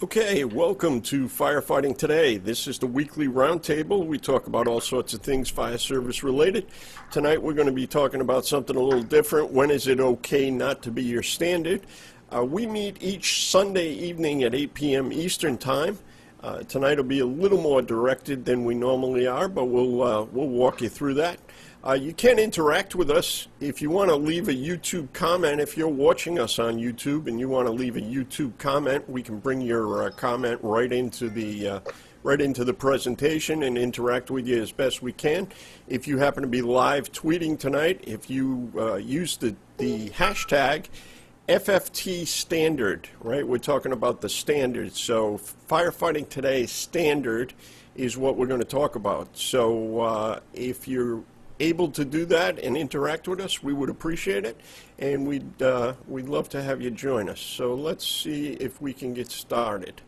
Okay, welcome to Firefighting Today. This is the weekly roundtable. We talk about all sorts of things fire service related. Tonight we're going to be talking about something a little different. When is it okay not to be your standard? We meet each Sunday evening at 8 p.m. Eastern Time. Tonight will be a little more directed than we normally are, but we'll walk you through that. You can interact with us if you want to leave a YouTube comment. If you're watching us on YouTube and you want to leave a YouTube comment, we can bring your comment right into the presentation and interact with you as best we can. If you happen to be live tweeting tonight, if you use the hashtag FFT standard, right? We're talking about the standards. So Firefighting Today standard is what we're going to talk about. So if you're able to do that and interact with us, we would appreciate it, and we'd love to have you join us. So let's see if we can get started.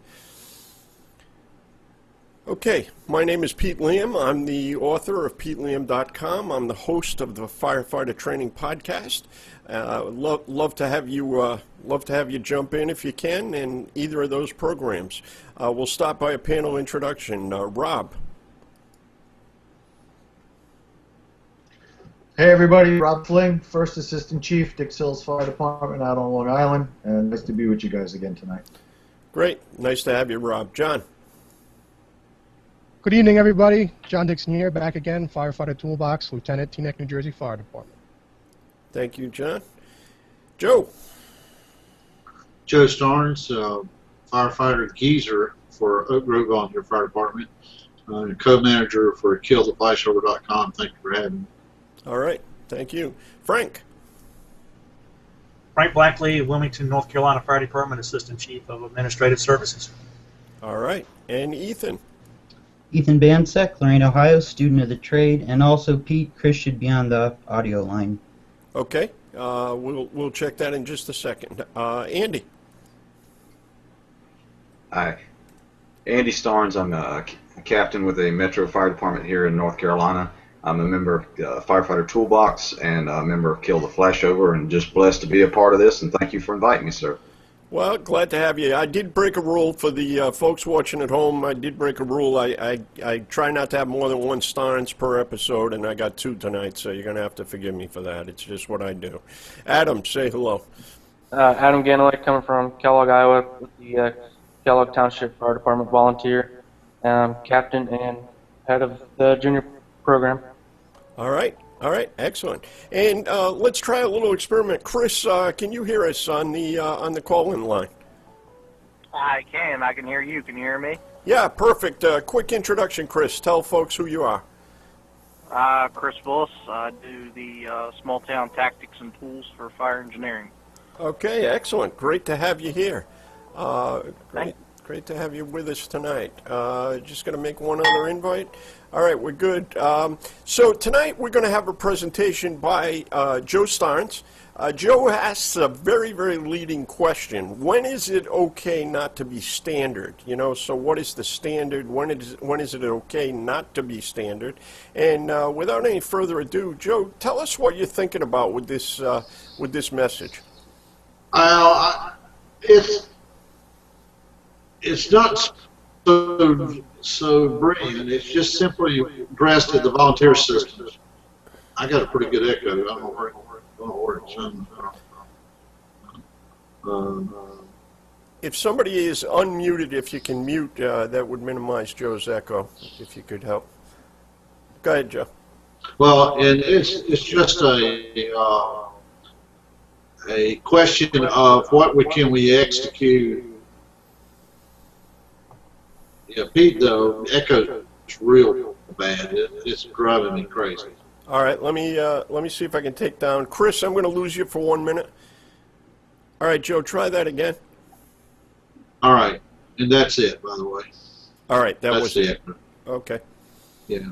Okay, my name is Pete Liam. I'm the author of PeteLiam.com. I'm the host of the Firefighter Training Podcast. Love to have you jump in if you can in either of those programs. We'll start by a panel introduction. Rob. Hey everybody, Rob Fling, First Assistant Chief, Dix Hills Fire Department out on Long Island, and nice to be with you guys again tonight. Great, nice to have you, Rob. John. Good evening, everybody. John Dixon here, back again, Firefighter Toolbox, Lieutenant, Teaneck, New Jersey Fire Department. Thank you, John. Joe. Joe Starnes, firefighter geezer for Oak Grove Volunteer Fire Department, and co-manager for killtheflashover.com. Thank you for having me. All right, thank you. Frank. Frank Blackley, Wilmington, North Carolina Fire Department, Assistant Chief of Administrative Services. All right, and Ethan. Ethan Bansek, Lorraine, Ohio, student of the trade, and also Pete. Chris should be on the audio line. Okay, we'll check that in just a second. Andy. Hi, Andy Starnes. I'm a captain with the Metro Fire Department here in North Carolina. I'm a member of Firefighter Toolbox and a member of Kill the Flashover, and just blessed to be a part of this, and thank you for inviting me, sir. Well, glad to have you. I did break a rule for the folks watching at home. I did break a rule. I try not to have more than one Starnes per episode, and I got two tonight, so you're going to have to forgive me for that. It's just what I do. Adam, say hello. Adam Ganalek, coming from Kellogg, Iowa, with the Kellogg Township Fire Department volunteer, captain and head of the junior program. All right, excellent. And let's try a little experiment. Chris, can you hear us on the call-in line? I can. I can hear you. Can you hear me? Yeah, perfect. Quick introduction, Chris. Tell folks who you are. Chris Bullis. I do the small-town tactics and tools for fire engineering. Okay, excellent. Great to have you here. Great to have you with us tonight. Just going to make one other invite. All right, we're good. So tonight we're going to have a presentation by Joe Starnes. Joe asks a very, very leading question. When is it okay not to be standard? You know, so what is the standard? When is it okay not to be standard? And without any further ado, Joe, tell us what you're thinking about with this message. It's not so brilliant. It's just simply addressed at the volunteer system. I got a pretty good echo. I don't know where it's if somebody is unmuted, if you can mute, that would minimize Joe's echo, if you could help. Go ahead, Joe. Well, and it's just a question of what can we execute. Yeah, Pete, though, echo's real bad. It's driving me crazy. All right, let me see if I can take down Chris. I'm going to lose you for 1 minute. All right, Joe, try that again. All right, and that's it, by the way. All right, that's was the it. echo. Okay. Yeah,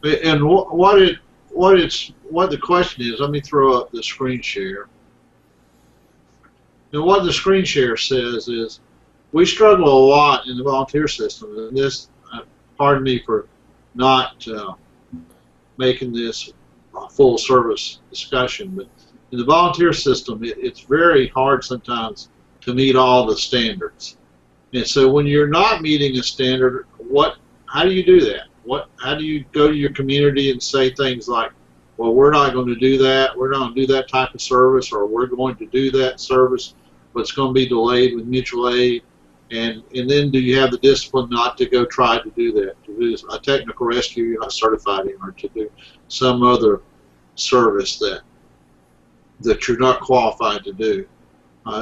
and what the question is? Let me throw up the screen share. And what the screen share says is, we struggle a lot in the volunteer system, and this, pardon me for not making this a full service discussion, but in the volunteer system, it's very hard sometimes to meet all the standards. And so when you're not meeting a standard, how do you do that? How do you go to your community and say things like, well, we're not going to do that, we're not going to do that type of service, or we're going to do that service, but it's going to be delayed with mutual aid, and then do you have the discipline not to go try to do that, to do a technical rescue you're not certified in, or to do some other service that you're not qualified to do.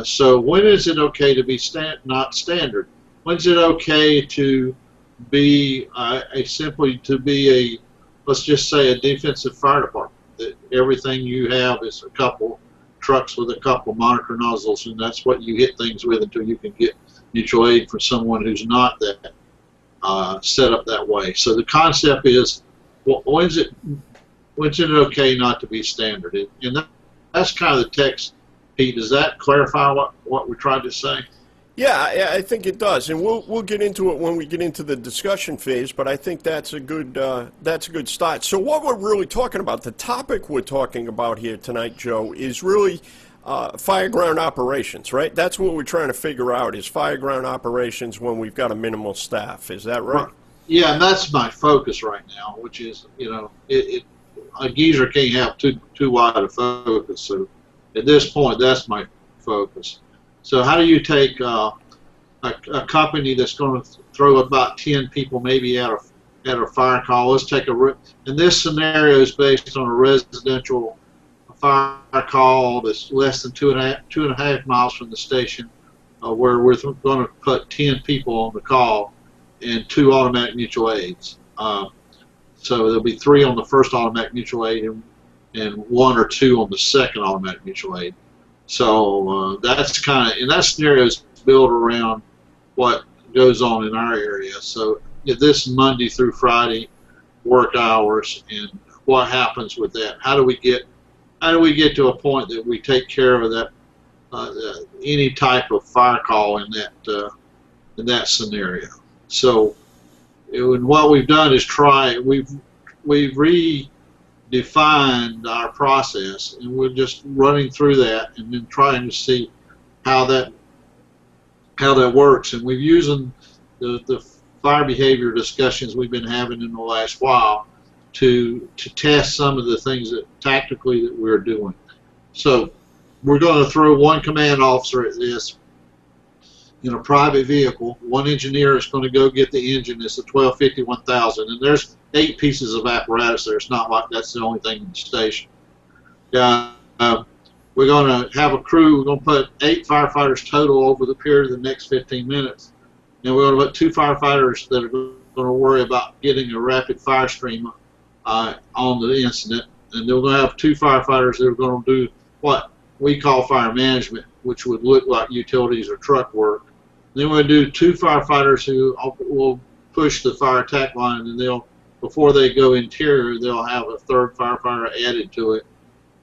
So when is it okay to be not standard? When is it okay to be let's just say a defensive fire department, that everything you have is a couple trucks with a couple monitor nozzles, and that's what you hit things with until you can get mutual aid for someone who's not that set up that way. So the concept is, well, when's it okay not to be standard? And that's kind of the text. Pete, does that clarify what we're trying to say? Yeah, I think it does, and we'll get into it when we get into the discussion phase. But I think that's a good start. So what we're really talking about, the topic we're talking about here tonight, Joe, is really fireground operations, right? That's what we're trying to figure out, is fireground operations when we've got a minimal staff. Is that right? Yeah, and that's my focus right now, which is, a geezer can't have too wide a focus. So at this point, that's my focus. So how do you take a company that's going to throw about 10 people maybe at a fire call? Let's take and this scenario is based on a residential fire call that's less than two and a half miles from the station, where we're going to put 10 people on the call and 2 automatic mutual aids. So there'll be 3 on the first automatic mutual aid and 1 or 2 on the second automatic mutual aid. So that's and that scenario is built around what goes on in our area. So this Monday through Friday work hours, and what happens with that? How do we get to a point that we take care of that any type of fire call in that scenario? So what we've done is we've redefined our process, and we're just running through that and then trying to see how that works. And we've using the fire behavior discussions we've been having in the last while to test some of the things tactically that we're doing. So we're going to throw 1 command officer at this in a private vehicle. 1 engineer is going to go get the engine. It's a 1250-1000, and there's 8 pieces of apparatus there. It's not like that's the only thing in the station. We're going to have a crew. We're going to put 8 firefighters total over the period of the next 15 minutes. And we're going to put 2 firefighters that are going to worry about getting a rapid fire stream on the incident. And then we're going to have 2 firefighters that are going to do what we call fire management, which would look like utilities or truck work. Then we're going to do 2 firefighters who will push the fire attack line, and before they go interior, they'll have a 3rd firefighter added to it.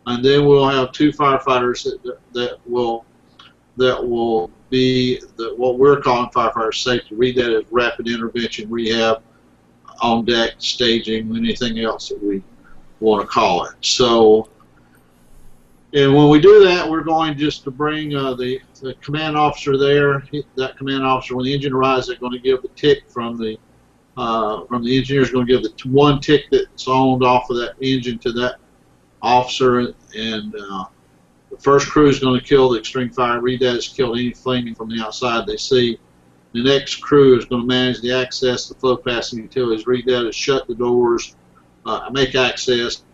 And then we'll have 2 firefighters that will be what we're calling firefighter safety. Read that as rapid intervention, rehab, on deck, staging, anything else that we want to call it. So, and when we do that, we're going just to bring the command officer there. That command officer, when the engine arrives, they're going to give the tick from the engineer, is going to give the 1 tick that's owned off of that engine to that officer, and the first crew is going to kill the extreme fire. Read that as kill any flaming from the outside they see. The next crew is going to manage the access to flow passing utilities. Read that as shut the doors, make access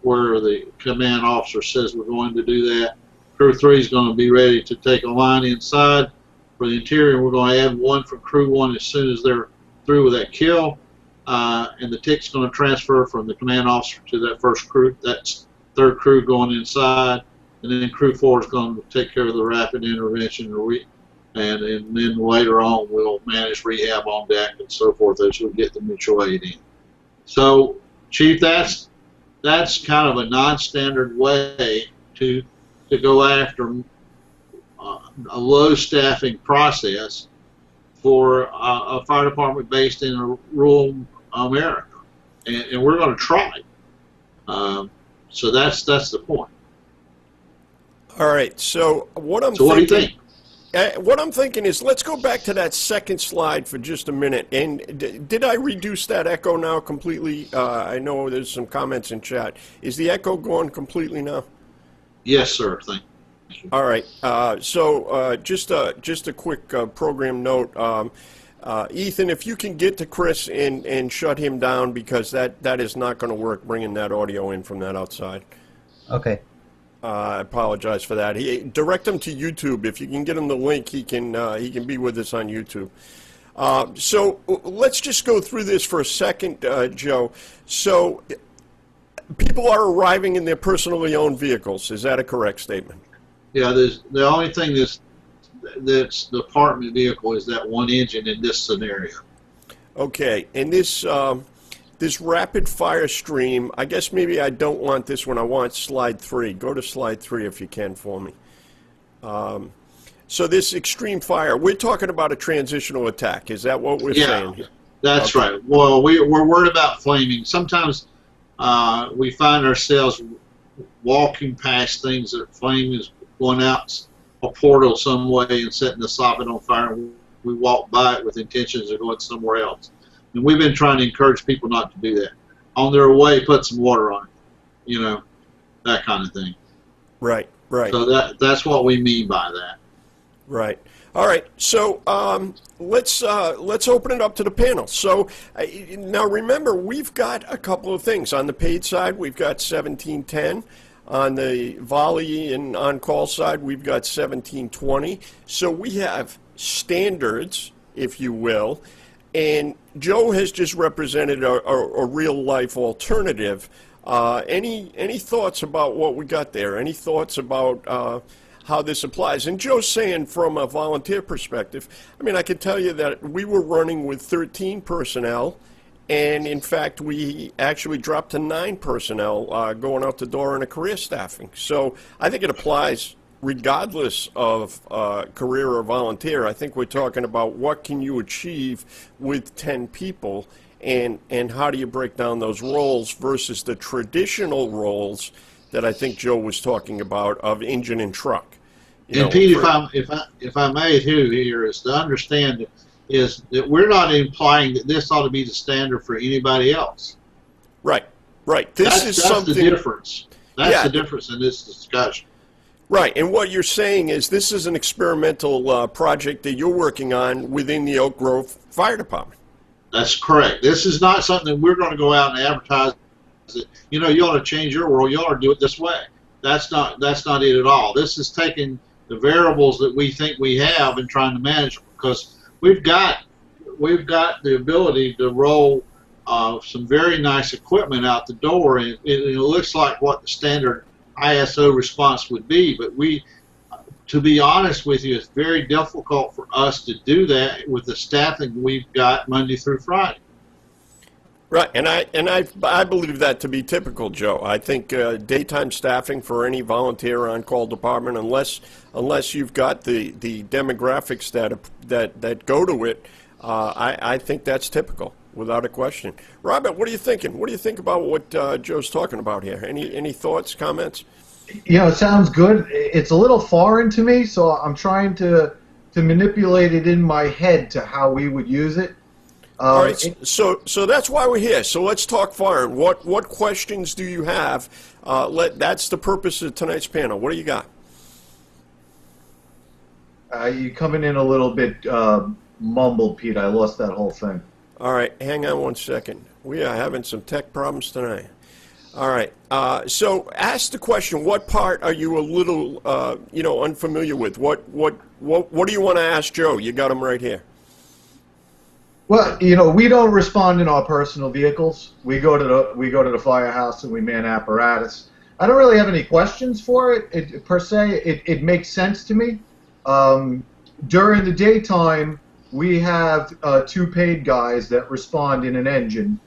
where the command officer says we're going to do that. Crew 3 is going to be ready to take a line inside. For the interior, we're going to add 1 from crew 1 as soon as they're through with that kill. And the tick's going to transfer from the command officer to that first crew, that 3rd crew going inside, and then crew 4 is going to take care of the rapid intervention, and then later on we'll manage rehab on deck and so forth as we get the mutual aid in. So, Chief, that's kind of a non-standard way to go after a low staffing process for a fire department based in a rural America, and we're going to try. So that's the point. All right. So what I'm so what do you think? what I'm thinking is let's go back to that second slide for just a minute. And did I reduce that echo now completely? I know there's some comments in chat. Is the echo gone completely now? Yes, sir. Thank you. All right. So just a quick program note. Ethan, if you can get to Chris and shut him down, because that is not going to work, bringing that audio in from that outside. Okay. I apologize for that. Direct him to YouTube. If you can get him the link, he can be with us on YouTube. So let's just go through this for a second, Joe. So people are arriving in their personally owned vehicles. Is that a correct statement? Yeah. The only thing that's the department vehicle is that one engine in this scenario. Okay, and this rapid fire stream, I guess maybe I don't want this one. I want slide 3. Go to slide 3 if you can for me. So this extreme fire, we're talking about a transitional attack. Is that what we're saying here? That's okay. right. Well, we're worried about flaming. Sometimes we find ourselves walking past things that flame is going out a portal some way and setting the soffit on fire. We walk by it with intentions of going somewhere else. And we've been trying to encourage people not to do that. On their way, put some water on it, that kind of thing. Right, right. So that's what we mean by that. Right. All right. So let's open it up to the panel. So now remember, we've got a couple of things on the paid side. We've got 1710. On the volley and on-call side, we've got 1720. So we have standards, if you will, and Joe has just represented a real-life alternative. Any thoughts about what we got there? Any thoughts about how this applies? And Joe's saying from a volunteer perspective, I mean, I can tell you that we were running with 13 personnel, and in fact, we actually dropped to 9 personnel going out the door in a career staffing. So I think it applies regardless of career or volunteer. I think we're talking about what can you achieve with 10 people, and how do you break down those roles versus the traditional roles that I think Joe was talking about of engine and truck. And Pete, if I may too here, is to understand is that we're not implying that this ought to be the standard for anybody else. Right, right. That's something. The difference. That's the difference in this discussion. Right, and what you're saying is this is an experimental project that you're working on within the Oak Grove Fire Department. That's correct. This is not something that we're going to go out and advertise. That, you ought to change your world. You ought to do it this way. That's not it at all. This is taking the variables that we think we have and trying to manage them, because we've got the ability to roll some very nice equipment out the door, and it looks like what the standard ISO response would be. But to be honest with you, it's very difficult for us to do that with the staffing we've got Monday through Friday. Right, and I believe that to be typical, Joe. I think daytime staffing for any volunteer on-call department, unless you've got the demographics that go to it, I think that's typical, without a question. Robert, what are you thinking? What do you think about what Joe's talking about here? Any thoughts, comments? It sounds good. It's a little foreign to me, so I'm trying to manipulate it in my head to how we would use it. All right, so that's why we're here. So let's talk firing. What questions do you have? That's the purpose of tonight's panel. What do you got? You coming in a little bit mumbled, Pete. I lost that whole thing. All right, hang on one second. We are having some tech problems tonight. All right, so ask the question. What part are you a little, unfamiliar with? What do you want to ask Joe? You got him right here. Well, we don't respond in our personal vehicles. We go to the firehouse and we man apparatus. I don't really have any questions for it per se. It makes sense to me. During the daytime, we have 2 paid guys that respond in an engine,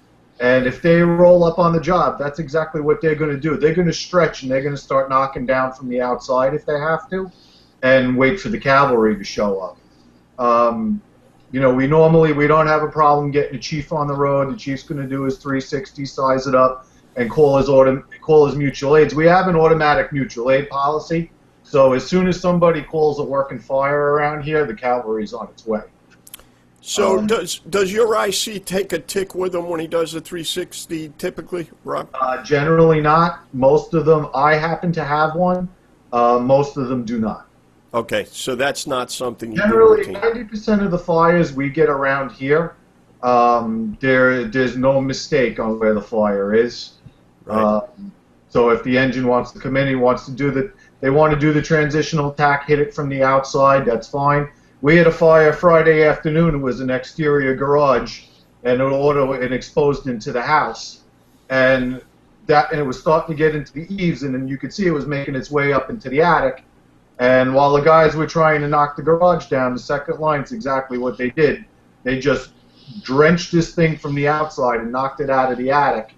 and if they roll up on the job, that's exactly what they're going to do. They're going to stretch and they're going to start knocking down from the outside if they have to, and wait for the cavalry to show up. We don't have a problem getting the chief on the road. The chief's going to do his 360, size it up, and call his mutual aids. We have an automatic mutual aid policy, So as soon as somebody calls a working fire around here, the cavalry's on its way. So does your IC take a tick with him when he does a 360 typically, Rob? Generally not. Most of them, I happen to have one. Most of them do not. Okay, so that's not something you Generally, do. 90% of the fires we get around here, there's no mistake on where the fire is. Right. So if the engine wants to come in, he wants to do they want to do the transitional attack, hit it from the outside, that's fine. We had a fire Friday afternoon. It was an exterior garage, and it exposed into the house, and it was starting to get into the eaves, and then you could see it was making its way up into the attic. And while the guys were trying to knock the garage down, the second line's exactly what they did. They just drenched this thing from the outside and knocked it out of the attic,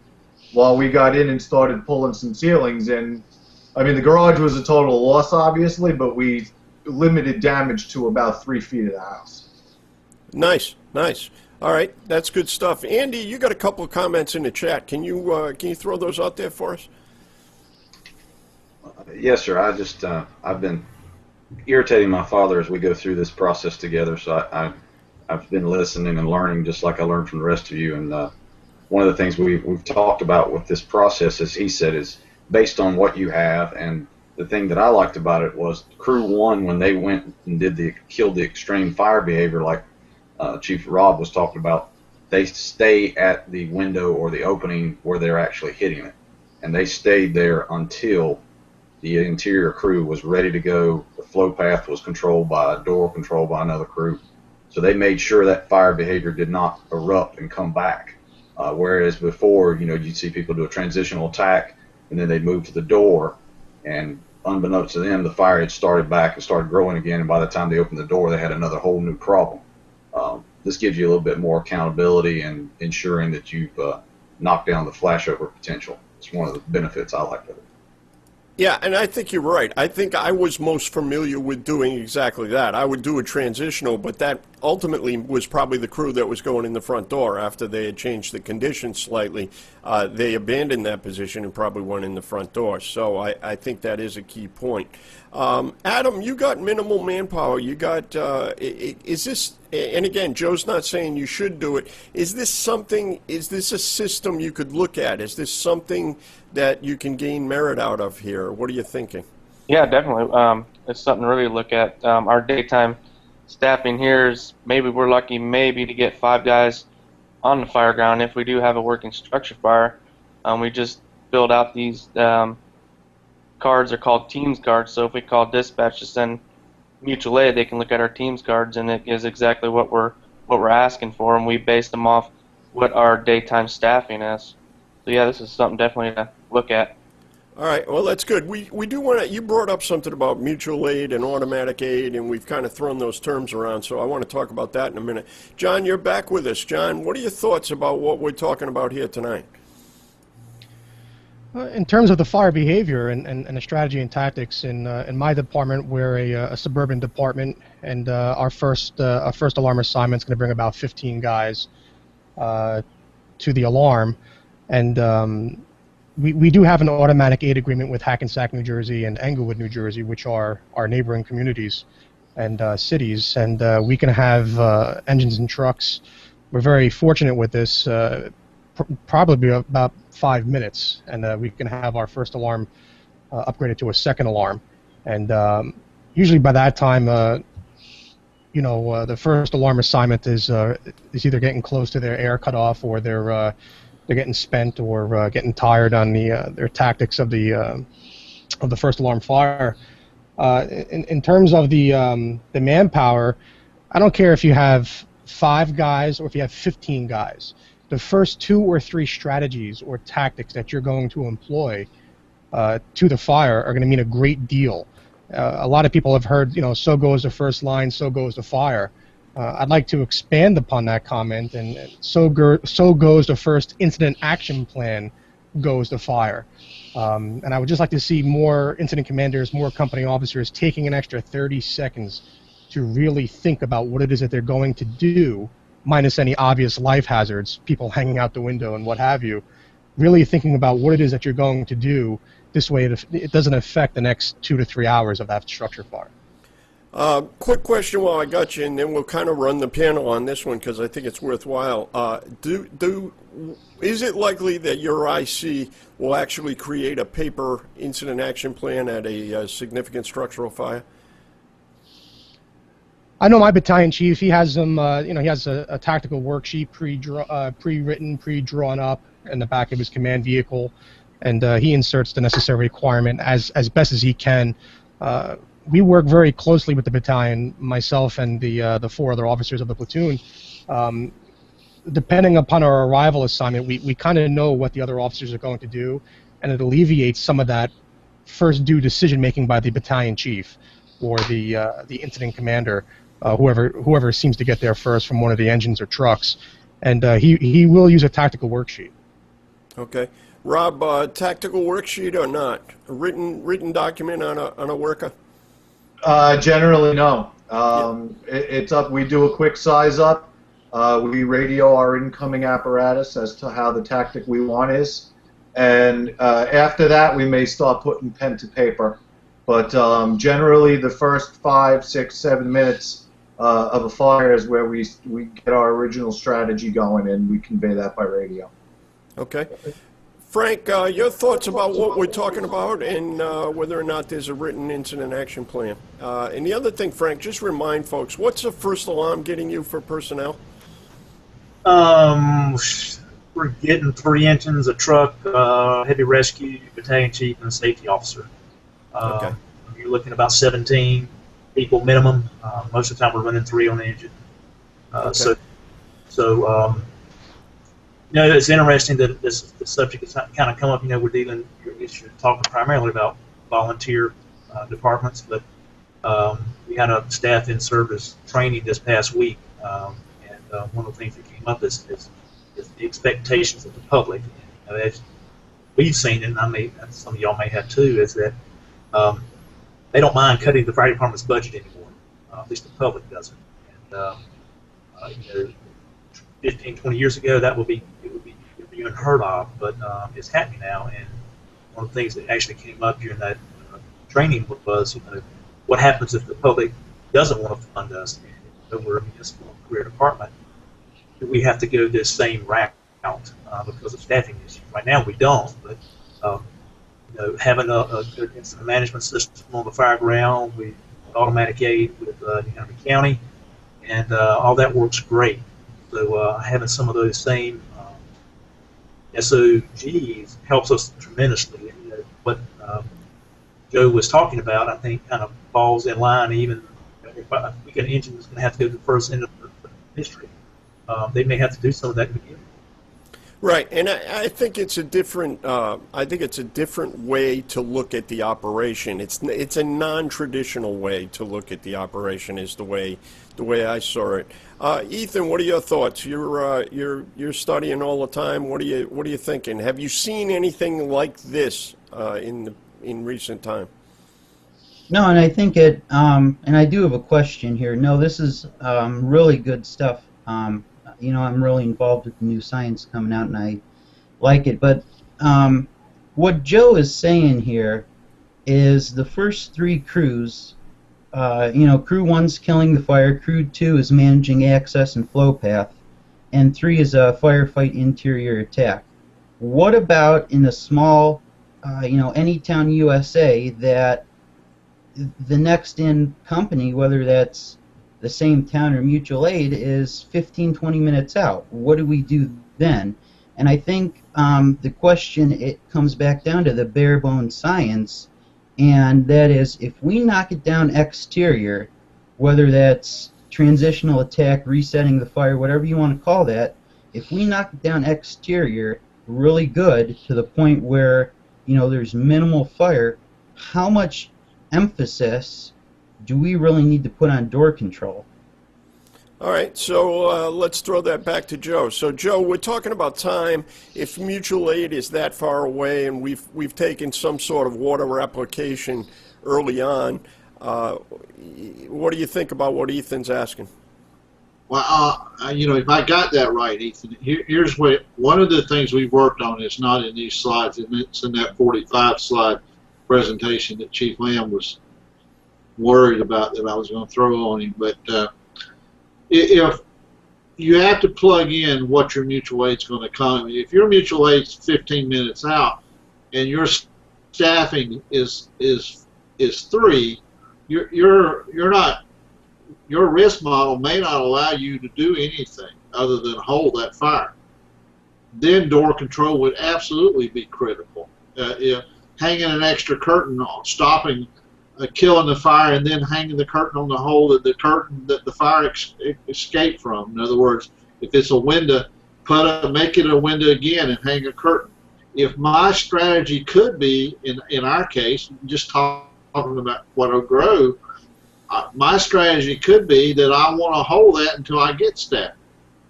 while we got in and started pulling some ceilings. And I mean, the garage was a total loss, obviously, but we limited damage to about 3 feet of the house. Nice, nice. All right, that's good stuff. Andy, you got a couple of comments in the chat. Can you throw those out there for us? Yes, sir. I've been irritating my father as we go through this process together. So I've been listening and learning just like I learned from the rest of you. And one of the things we've talked about with this process, as he said, is based on what you have. And the thing that I liked about it was Crew 1, when they went and killed the extreme fire behavior, like Chief Rob was talking about, they stay at the window or the opening where they're actually hitting it. And they stayed there until the interior crew was ready to go. The flow path was controlled by a door controlled by another crew. So they made sure that fire behavior did not erupt and come back. Whereas before, you'd see people do a transitional attack, and then they'd move to the door, and unbeknownst to them, the fire had started back and started growing again, and by the time they opened the door, they had another whole new problem. This gives you a little bit more accountability and ensuring that you've knocked down the flashover potential. It's one of the benefits I like of it. Yeah, and I think you're right. I think I was most familiar with doing exactly that. I would do a transitional, but that ultimately was probably the crew that was going in the front door after they had changed the conditions slightly. They abandoned that position and probably went in the front door. So I think that is a key point. Adam, you got minimal manpower. You got, is this, and again, Joe's not saying you should do it. Is this a system you could look at? Is this something that you can gain merit out of here? What are you thinking? Yeah, definitely. It's something to really look at. Our daytime staffing here is we're lucky to get 5 guys on the fire ground if we do have a working structure fire. We just build out these cards are called Teams cards. So if we call dispatch to send mutual aid, they can look at our Teams cards, and it is exactly what we're asking for, and we base them off what our daytime staffing is. So yeah, this is something definitely to look at. All right, well, that's good. We do want to, you brought up something about mutual aid and automatic aid, and we've kind of thrown those terms around, so I want to talk about that in a minute. John, you're back with us. John, what are your thoughts about what we're talking about here tonight? In terms of the fire behavior and the strategy and tactics, in my department, we're a suburban department, and our first alarm assignment is going to bring about 15 guys to the alarm, and we do have an automatic aid agreement with Hackensack, New Jersey, and Englewood, New Jersey, which are our neighboring communities and cities, and we can have engines and trucks. We're very fortunate with this. Probably about 5 minutes, and we can have our first alarm upgraded to a second alarm. And usually by that time, the first alarm assignment is either getting close to their air cutoff, or they're getting spent, or getting tired on their tactics of the first alarm fire. In terms of the manpower, I don't care if you have 5 guys or if you have 15 guys. The first 2 or 3 strategies or tactics that you're going to employ to the fire are going to mean a great deal. A lot of people have heard, so goes the first line, so goes the fire. I'd like to expand upon that comment, and so goes the first incident action plan, goes the fire. And I would just like to see more incident commanders, more company officers taking an extra 30 seconds to really think about what it is that they're going to do, minus any obvious life hazards, people hanging out the window and what have you, really thinking about what it is that you're going to do. This way it doesn't affect the next 2 to 3 hours of that structure fire. Quick question while I got you, and then we'll kind of run the panel on this one because I think it's worthwhile. Is it likely that your IC will actually create a paper incident action plan at a significant structural fire? I know my battalion chief. He has them. He has a tactical worksheet pre-written, pre-drawn up in the back of his command vehicle, and he inserts the necessary requirement as best as he can. We work very closely with the battalion, myself and the 4 other officers of the platoon. Depending upon our arrival assignment, we kind of know what the other officers are going to do, and it alleviates some of that first due decision making by the battalion chief or the incident commander, whoever seems to get there first from one of the engines or trucks, and he will use a tactical worksheet. Okay, Rob, tactical worksheet or not? A written document on a worker? Generally, no. It's up. We do a quick size up. We radio our incoming apparatus as to how the tactic we want is, and after that, we may start putting pen to paper. But generally, the first 5, 6, 7 minutes of a fire is where we get our original strategy going, and we convey that by radio. Okay. Frank, your thoughts about what we're talking about and whether or not there's a written incident action plan. And the other thing, Frank, just remind folks, what's the first alarm getting you for personnel? We're getting 3 engines, a truck, heavy rescue, battalion chief, and a safety officer. Okay. You're looking at about 17 people minimum. Most of the time we're running 3 on the engine. Okay. It's interesting that this subject has kind of come up. We're you're talking primarily about volunteer departments, but we had a staff in service training this past week, and one of the things that came up is the expectations of the public. As we've seen, and some of y'all may have too, is that they don't mind cutting the fire department's budget anymore. At least the public doesn't. And 15, 20 years ago, it would be unheard of, but it's happening now. And one of the things that actually came up during that training was, what happens if the public doesn't want to fund us and we're a municipal career department? Do we have to go this same route because of staffing issues? Right now, we don't, but having a good incident management system on the fireground, with automatic aid with Henry County, and all that works great. So having some of those same SOGs helps us tremendously. What Joe was talking about, I think, kind of falls in line. Even if an engine is going to have to go to the first end of the history, they may have to do some of that in the beginning. Right, and I think it's a different. I think it's a different way to look at the operation. It's a non-traditional way to look at the operation. Is the way I saw it. Ethan, what are your thoughts? You're studying all the time. What are you thinking? Have you seen anything like this in recent time? No, and I think it. And I do have a question here. No, this is really good stuff. I'm really involved with the new science coming out, and I like it. But what Joe is saying here is the first 3 crews, crew 1's killing the fire, crew 2 is managing access and flow path, and 3 is a firefight interior attack. What about in a small, any town USA that the next in company, whether that's the same town or mutual aid, is 15-20 minutes out? What do we do then? And I think the question, it comes back down to the bare bones science, and that is, if we knock it down exterior, whether that's transitional attack, resetting the fire, whatever you want to call that, if we knock it down exterior really good to the point where there's minimal fire, how much emphasis do we really need to put on door control? All right, so let's throw that back to Joe. So, Joe, we're talking about time. If mutual aid is that far away, and we've taken some sort of water application early on, what do you think about what Ethan's asking? Well, if I got that right, Ethan, here's what one of the things we worked on is not in these slides, and it's in that 45 slide presentation that Chief Lamb was worried about that I was going to throw on him. But if you have to plug in what your mutual aid's going to come. If your mutual aid's 15 minutes out and your staffing is 3, you're not. Your risk model may not allow you to do anything other than hold that fire. Then door control would absolutely be critical. Hanging an extra curtain on, stopping, killing the fire, and then hanging the curtain on the hole that the fire escaped from. In other words, if it's a window, make it a window again and hang a curtain. If my strategy could be, in our case, just talking about Water Grove, my strategy could be that I want to hold that until I get stabbed.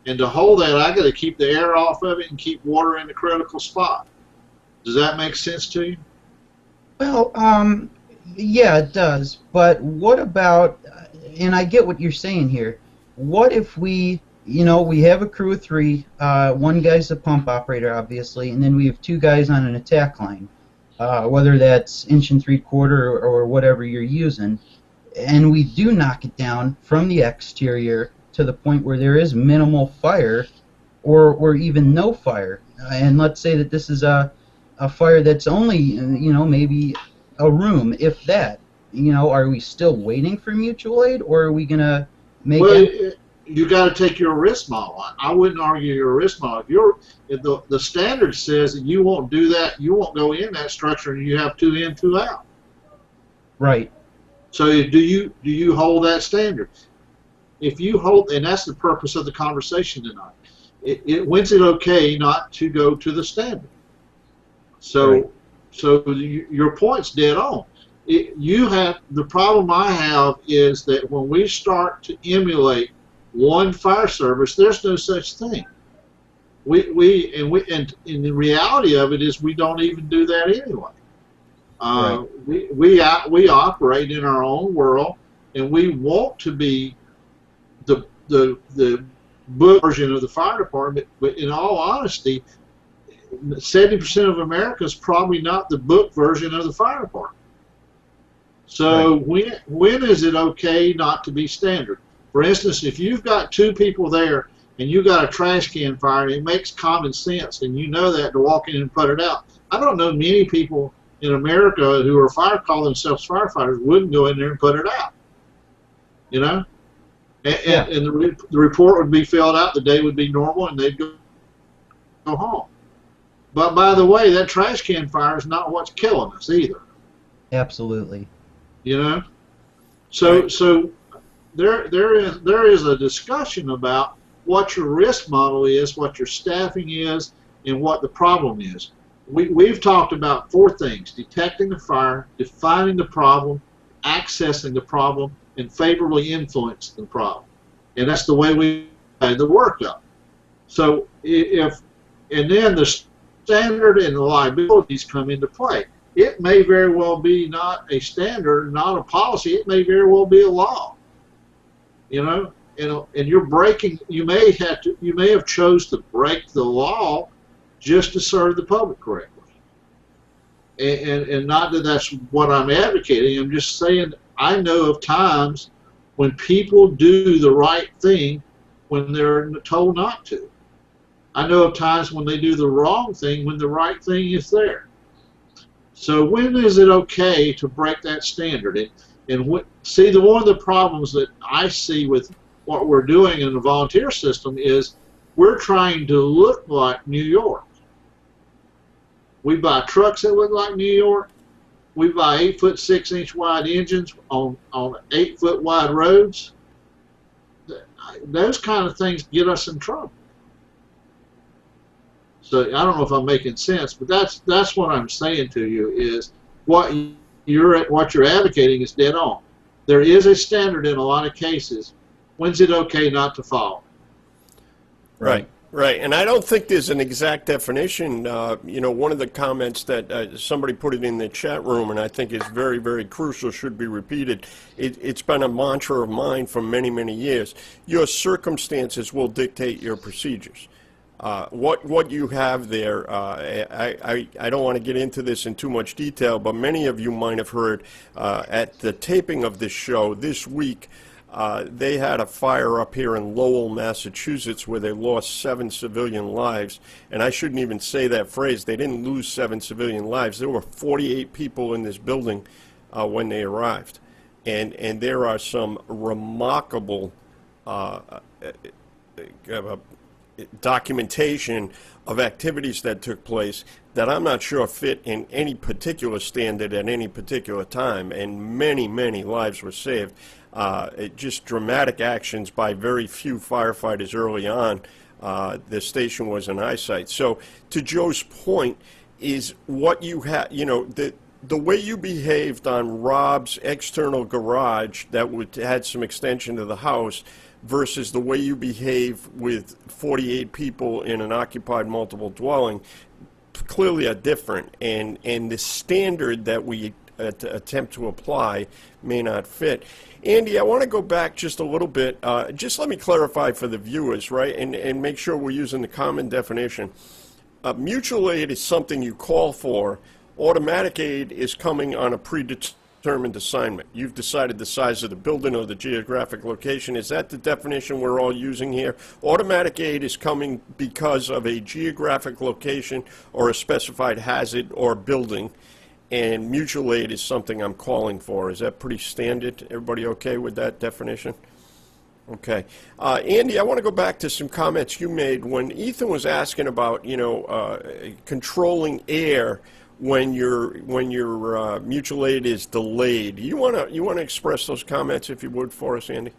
And to hold that, I got to keep the air off of it and keep water in the critical spot. Does that make sense to you? Well, yeah, it does. But what about, and I get what you're saying here, what if we have a crew of 3, one guy's a pump operator, obviously, and then we have 2 guys on an attack line, whether that's 1 3/4 or whatever you're using, and we do knock it down from the exterior to the point where there is minimal fire or even no fire. And let's say that this is a fire that's only, maybe a room, if that. Are we still waiting for mutual aid, or are we going to make it? You got to take your risk model. I wouldn't argue your risk model. If the standard says that you won't do that, you won't go in that structure, and you have 2 in, 2 out. Right. So do you hold that standard? If you hold, and that's the purpose of the conversation tonight. When's it okay not to go to the standard? So, right. So your point's dead on. The problem I have is that when we start to emulate one fire service, there's no such thing. And the reality of it is we don't even do that anyway. Right. We operate in our own world, and we want to be the book version of the fire department. But in all honesty, 70% of America is probably not the book version of the fire department. So right. when is it okay not to be standard? For instance, if you've got 2 people there and you got a trash can fire, and it makes common sense, and you know that, to walk in and put it out. I don't know many people in America who are call themselves firefighters wouldn't go in there and put it out. And the report would be filled out, the day would be normal, and they'd go home. But by the way, that trash can fire is not what's killing us either. Absolutely. So there is a discussion about what your risk model is, what your staffing is, and what the problem is. We've talked about 4 things: detecting the fire, defining the problem, accessing the problem, and favorably influencing the problem. And that's the way we had the workup. So and then the standard and the liabilities come into play. It may very well be not a standard, not a policy. It may very well be a law. And you're breaking. You may have chose to break the law just to serve the public correctly. And not that that's what I'm advocating. I'm just saying I know of times when people do the right thing when they're told not to. I know of times when they do the wrong thing when the right thing is there. So when is it okay to break that standard? See, one of the problems that I see with what we're doing in the volunteer system is we're trying to look like New York. We buy trucks that look like New York. We buy 8-foot 6-inch wide engines on 8-foot wide roads. Those kind of things get us in trouble. So I don't know if I'm making sense, but that's what I'm saying to you is what you're advocating is dead on. There is a standard in a lot of cases. When's it okay not to follow? Right. Right, and I don't think there's an exact definition. One of the comments that somebody put it in the chat room, and I think is very, very crucial, should be repeated. It's been a mantra of mine for many, many years. Your circumstances will dictate your procedures. What you have there, I don't want to get into this in too much detail, but many of you might have heard at the taping of this show this week, they had a fire up here in Lowell, Massachusetts, where they lost 7 civilian lives. And I shouldn't even say that phrase. They didn't lose 7 civilian lives. There were 48 people in this building when they arrived. And there are some remarkable documentation of activities that took place that I'm not sure fit in any particular standard at any particular time, and many, many lives were saved. Just dramatic actions by very few firefighters early on. The station was in eyesight. So to Joe's point is what you had, the way you behaved on Rob's external garage that had some extension to the house versus the way you behave with 48 people in an occupied multiple dwelling clearly are different, and the standard that we attempt to apply may not fit. Andy, I want to go back just a little bit. Just let me clarify for the viewers, right, and make sure we're using the common definition. Mutual aid is something you call for. Automatic aid is coming on a predetermined assignment. You've decided the size of the building or the geographic location. Is that the definition we're all using here? Automatic aid is coming because of a geographic location or a specified hazard or building, and mutual aid is something I'm calling for. Is that pretty standard? Everybody okay with that definition? Okay. Andy, I want to go back to some comments you made when Ethan was asking about, controlling air when your mutual aid is delayed. You want to express those comments, if you would, for us, Andy?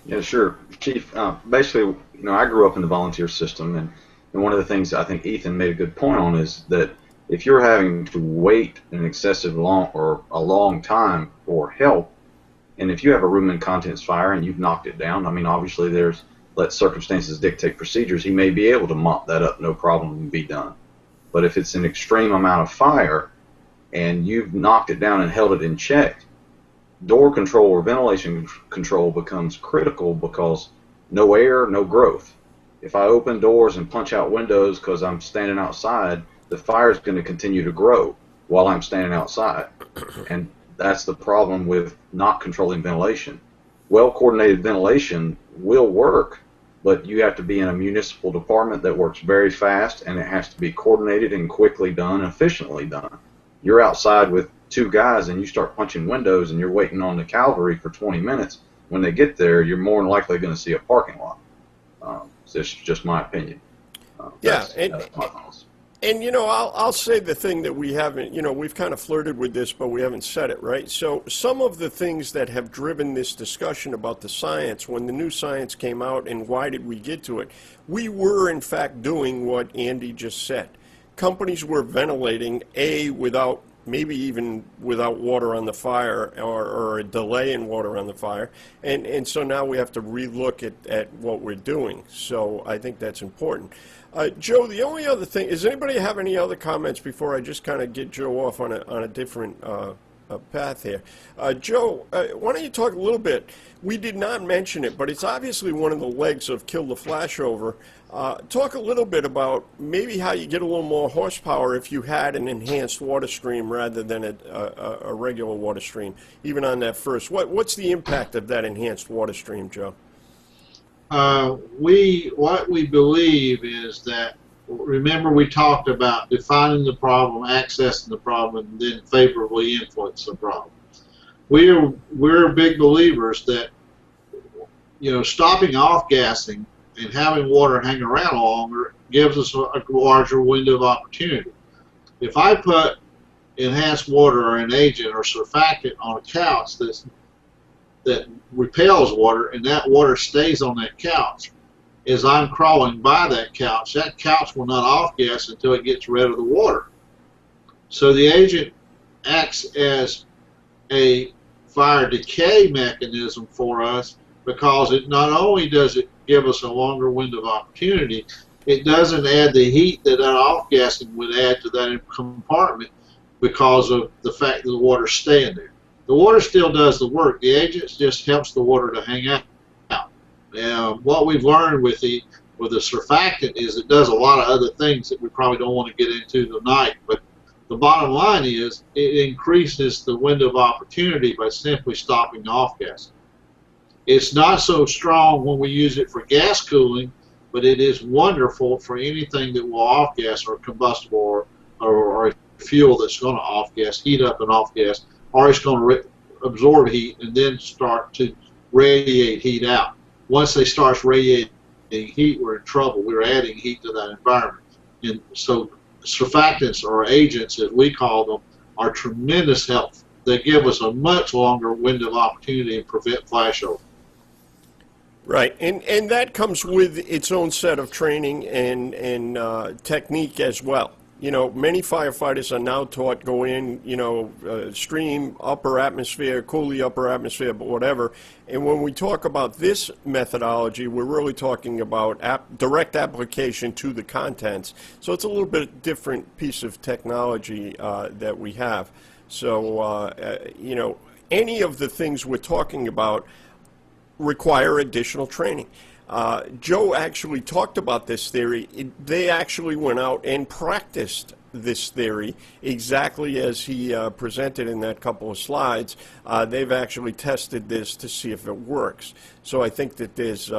Yeah, sure, Chief. Basically, I grew up in the volunteer system, and one of the things I think Ethan made a good point on is that if you're having to wait an excessive long or a long time for help, and if you have a room and contents fire and you've knocked it down, I mean, obviously let circumstances dictate procedures. He may be able to mop that up, no problem, and be done. But if it's an extreme amount of fire and you've knocked it down and held it in check, door control or ventilation control becomes critical because no air, no growth. If I open doors and punch out windows because I'm standing outside, the fire is going to continue to grow while I'm standing outside. And that's the problem with not controlling ventilation. Well-coordinated ventilation will work, but you have to be in a municipal department that works very fast, and it has to be coordinated and quickly done and efficiently done. You're outside with 2 guys and you start punching windows and you're waiting on the cavalry for 20 minutes. When they get there, you're more than likely going to see a parking lot. So it's just my opinion. That's my thoughts. And, I'll say the thing that we haven't, we've kind of flirted with this, but we haven't said it, right? So some of the things that have driven this discussion about the science, when the new science came out and why did we get to it, we were, in fact, doing what Andy just said. Companies were ventilating, maybe even without water on the fire or a delay in water on the fire. And so now we have to relook at what we're doing. So I think that's important. Joe, the only other thing, does anybody have any other comments before I just kind of get Joe off on a different path here? Joe, why don't you talk a little bit? We did not mention it, but it's obviously one of the legs of Kill the Flashover. Talk a little bit about maybe how you get a little more horsepower if you had an enhanced water stream rather than a regular water stream, even on that first. What's the impact of that enhanced water stream, Joe? What we believe is that, remember we talked about defining the problem, accessing the problem, and then favorably influence the problem. We're big believers that stopping off gassing and having water hang around longer gives us a larger window of opportunity. If I put enhanced water or an agent or surfactant on a couch that repels water, and that water stays on that couch, as I'm crawling by that couch will not off-gas until it gets rid of the water. So the agent acts as a fire decay mechanism for us because it not only does it give us a longer window of opportunity, it doesn't add the heat that off-gassing would add to that compartment because of the fact that the water's staying there. The water still does the work. The agent just helps the water to hang out. What we've learned with the surfactant is it does a lot of other things that we probably don't want to get into tonight. But the bottom line is it increases the window of opportunity by simply stopping the off-gassing. It's not so strong when we use it for gas cooling, but it is wonderful for anything that will off-gas or combustible or a fuel that's going to off-gas, heat up and off-gas, or it's going to absorb heat and then start to radiate heat out. Once they start radiating heat, we're in trouble. We're adding heat to that environment. And so surfactants, or agents as we call them, are tremendous help. They give us a much longer window of opportunity and prevent flashover. Right, and that comes with its own set of training and technique as well. You know, many firefighters are now taught go in, you know, stream, upper atmosphere, cool the upper atmosphere, but whatever. And when we talk about this methodology, we're really talking about direct application to the contents. So it's a little bit different piece of technology that we have. So, you know, any of the things we're talking about require additional training. Joe actually talked about this theory. They actually went out and practiced this theory exactly as he presented in that couple of slides. They've actually tested this to see if it works. So I think that there's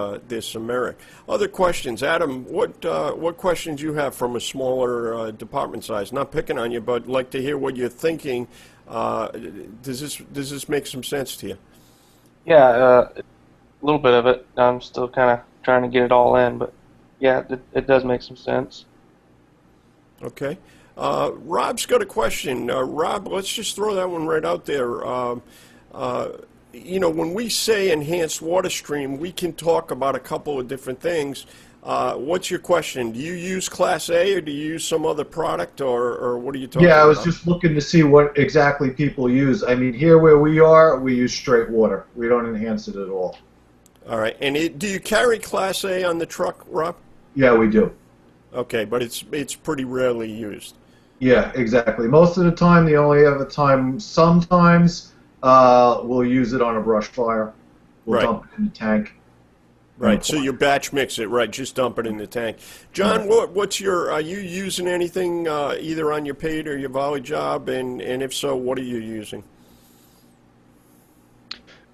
some merit. Other questions, Adam? What questions you have from a smaller department size? Not picking on you, but like to hear what you're thinking. Does this make some sense to you? Yeah. A little bit of it. I'm still kind of trying to get it all in, but yeah, it does make some sense. Okay. Rob's got a question. Rob, let's just throw that one right out there. You know, when we say enhanced water stream, we can talk about a couple of different things. What's your question? Do you use Class A or do you use some other product, or what are you talking about? Yeah, I was just looking to see what exactly people use. I mean, here where we are, we use straight water. We don't enhance it at all. All right, and do you carry Class A on the truck, Rob? Yeah, we do. Okay, but it's pretty rarely used. Yeah, exactly. Most of the time, the only other time, sometimes we'll use it on a brush fire. We'll dump it in the tank. Right, so you batch mix it, right? Just dump it in the tank. John, what's your? Are you using anything either on your paid or your volley job? And if so, what are you using?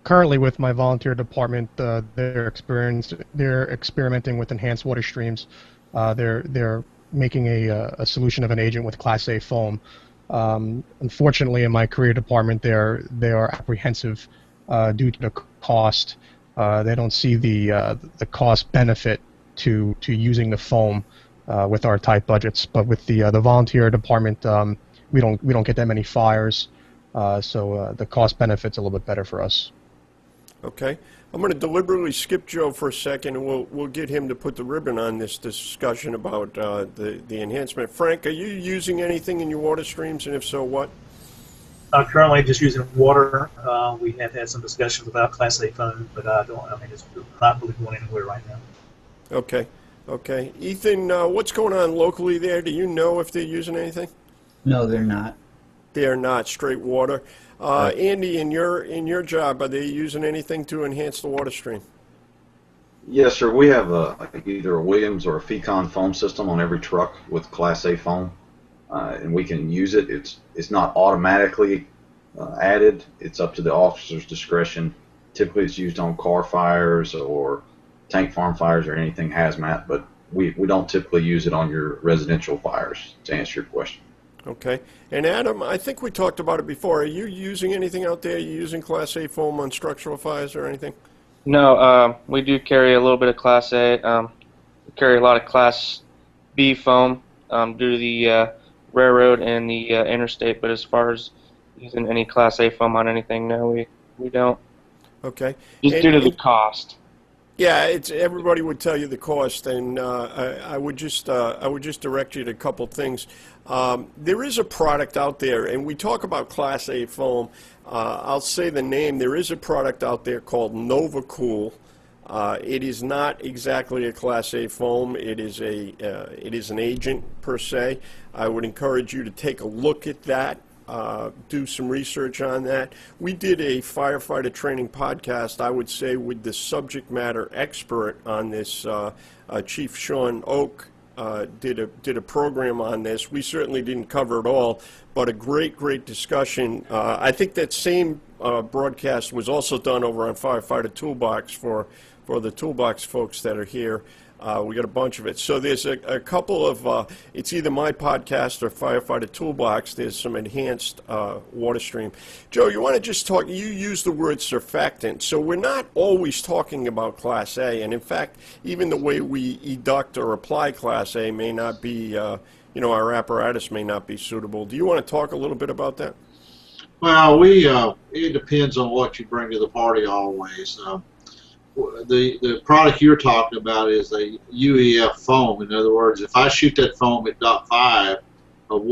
Currently, with my volunteer department, they're experimenting with enhanced water streams. They're making a solution of an agent with Class A foam. Unfortunately, in my career department, they are apprehensive due to the cost. They don't see the cost benefit to using the foam with our tight budgets. But with the volunteer department, we don't get that many fires, so the cost benefit's a little bit better for us. Okay. I'm going to deliberately skip Joe for a second, and we'll get him to put the ribbon on this discussion about the enhancement. Frank, are you using anything in your water streams, and if so, what? Currently, just using water. We have had some discussions about Class A foam, but it's not really going anywhere right now. Okay. Okay. Ethan, what's going on locally there? Do you know if they're using anything? No, they're not. They're not. Straight water. Andy, in your job, are they using anything to enhance the water stream? Yes, sir. We have either a Williams or a Fecon foam system on every truck with Class A foam, and we can use it. It's not automatically added. It's up to the officer's discretion. Typically, it's used on car fires or tank farm fires or anything hazmat, but we don't typically use it on your residential fires, to answer your question. Okay. And Adam, I think we talked about it before. Are you using anything out there? Are you using Class A foam on structural fires or anything? No, we do carry a little bit of Class A. We carry a lot of Class B foam due to the railroad and the interstate, but as far as using any Class A foam on anything, no, we don't. Okay. Just due to the cost. Yeah, it's everybody would tell you the cost, and I would just direct you to a couple things. There is a product out there, and we talk about Class A foam. I'll say the name. There is a product out there called NovaCool. It is not exactly a Class A foam. It is an agent per se. I would encourage you to take a look at that. Do some research on that. We did a firefighter training podcast, I would say, with the subject matter expert on this, Chief Sean Oak. Did a program on this. We certainly didn't cover it all, but a great discussion. I think that same broadcast was also done over on Firefighter Toolbox for the Toolbox folks that are here. We got a bunch of it. So there's a couple of, it's either my podcast or Firefighter Toolbox. There's some enhanced water stream. Joe, you want to just talk, you use the word surfactant. So we're not always talking about Class A. And in fact, even the way we educt or apply Class A may not be, our apparatus may not be suitable. Do you want to talk a little bit about that? Well, it depends on what you bring to the party always. The product you're talking about is a UEF foam. In other words, if I shoot that foam at .5 of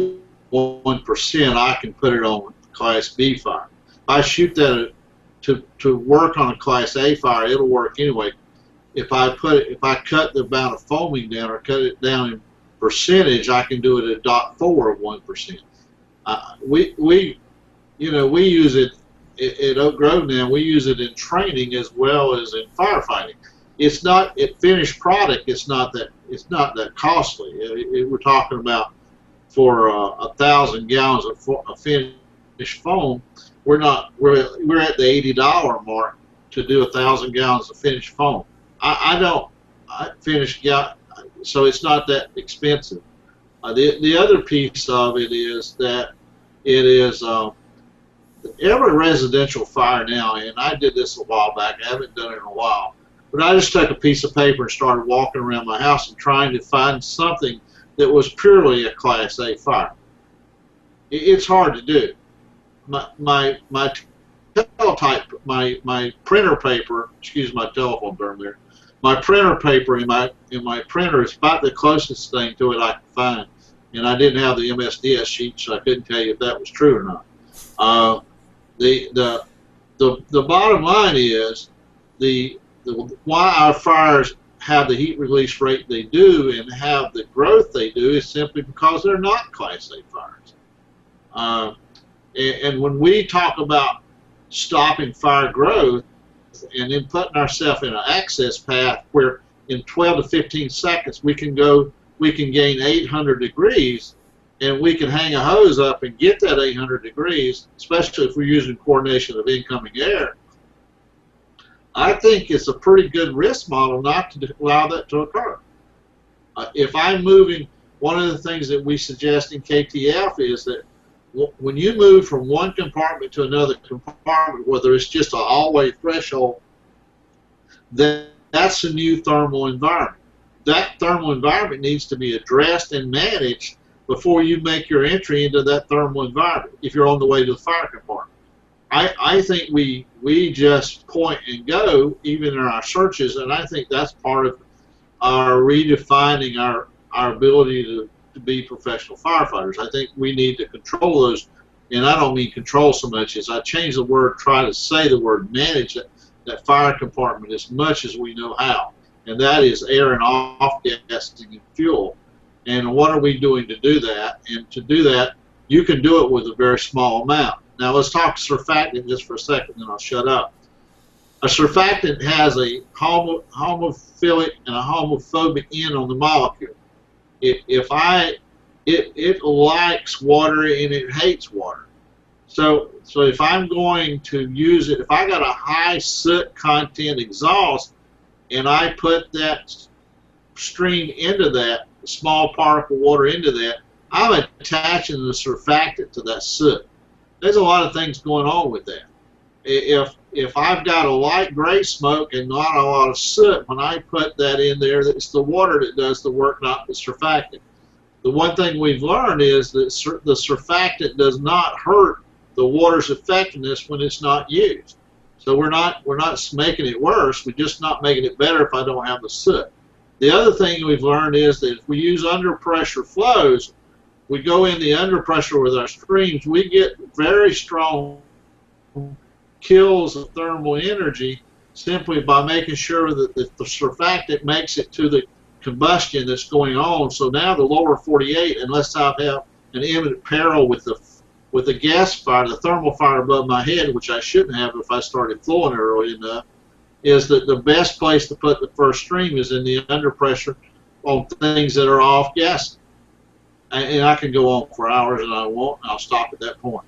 1%, I can put it on Class B fire. If I shoot that to work on a Class A fire, it'll work anyway. If I cut the amount of foaming down or cut it down in percentage, I can do it at .4 of 1%. We use it at Oak Grove now. We use it in training as well as in firefighting. It's not finished product. It's not that costly. We're talking about for 1,000 gallons of finished foam. We're at the $80 mark to do 1,000 gallons of finished foam. So it's not that expensive. The other piece of it is that it is. Every residential fire now, and I did this a while back, I haven't done it in a while, but I just took a piece of paper and started walking around my house and trying to find something that was purely a Class A fire. It's hard to do. My teletype, my printer paper, excuse my telephone term there, my printer paper in my printer is about the closest thing to it I could find, and I didn't have the MSDS sheet, so I couldn't tell you if that was true or not. The bottom line is why our fires have the heat release rate they do and have the growth they do is simply because they're not Class A fires. And when we talk about stopping fire growth and then putting ourselves in an access path where in 12 to 15 seconds we can gain 800 degrees, and we can hang a hose up and get that 800 degrees, especially if we're using coordination of incoming air. I think it's a pretty good risk model not to allow that to occur. If I'm moving, one of the things that we suggest in KTF is that when you move from one compartment to another compartment, whether it's just an all-way threshold, that's a new thermal environment. That thermal environment needs to be addressed and managed before you make your entry into that thermal environment if you're on the way to the fire compartment. I think we just point and go even in our searches, and I think that's part of our redefining our ability to be professional firefighters. I think we need to control those, and I don't mean control so much as I change the word, try to say the word manage that fire compartment as much as we know how, and that is air and off-gassing and fuel. And what are we doing to do that? And to do that, you can do it with a very small amount. Now let's talk surfactant just for a second, then I'll shut up. A surfactant has a homophilic and a homophobic end on the molecule. It likes water and it hates water. So if I'm going to use it, if I got a high soot content exhaust and I put that stream into that, small particle water into that, I'm attaching the surfactant to that soot. There's a lot of things going on with that. If I've got a light gray smoke and not a lot of soot, when I put that in there, it's the water that does the work, not the surfactant. The one thing we've learned is that the surfactant does not hurt the water's effectiveness when it's not used. So we're not making it worse. We're just not making it better if I don't have the soot. The other thing we've learned is that if we use under pressure flows, we go in the under pressure with our streams, we get very strong kills of thermal energy simply by making sure that the surfactant makes it to the combustion that's going on. So now the lower 48, unless I have an imminent peril with the gas fire, the thermal fire above my head, which I shouldn't have if I started flowing early enough, is that the best place to put the first stream is in the under pressure on things that are off gas. And I can go on for hours, and I won't. And I'll stop at that point.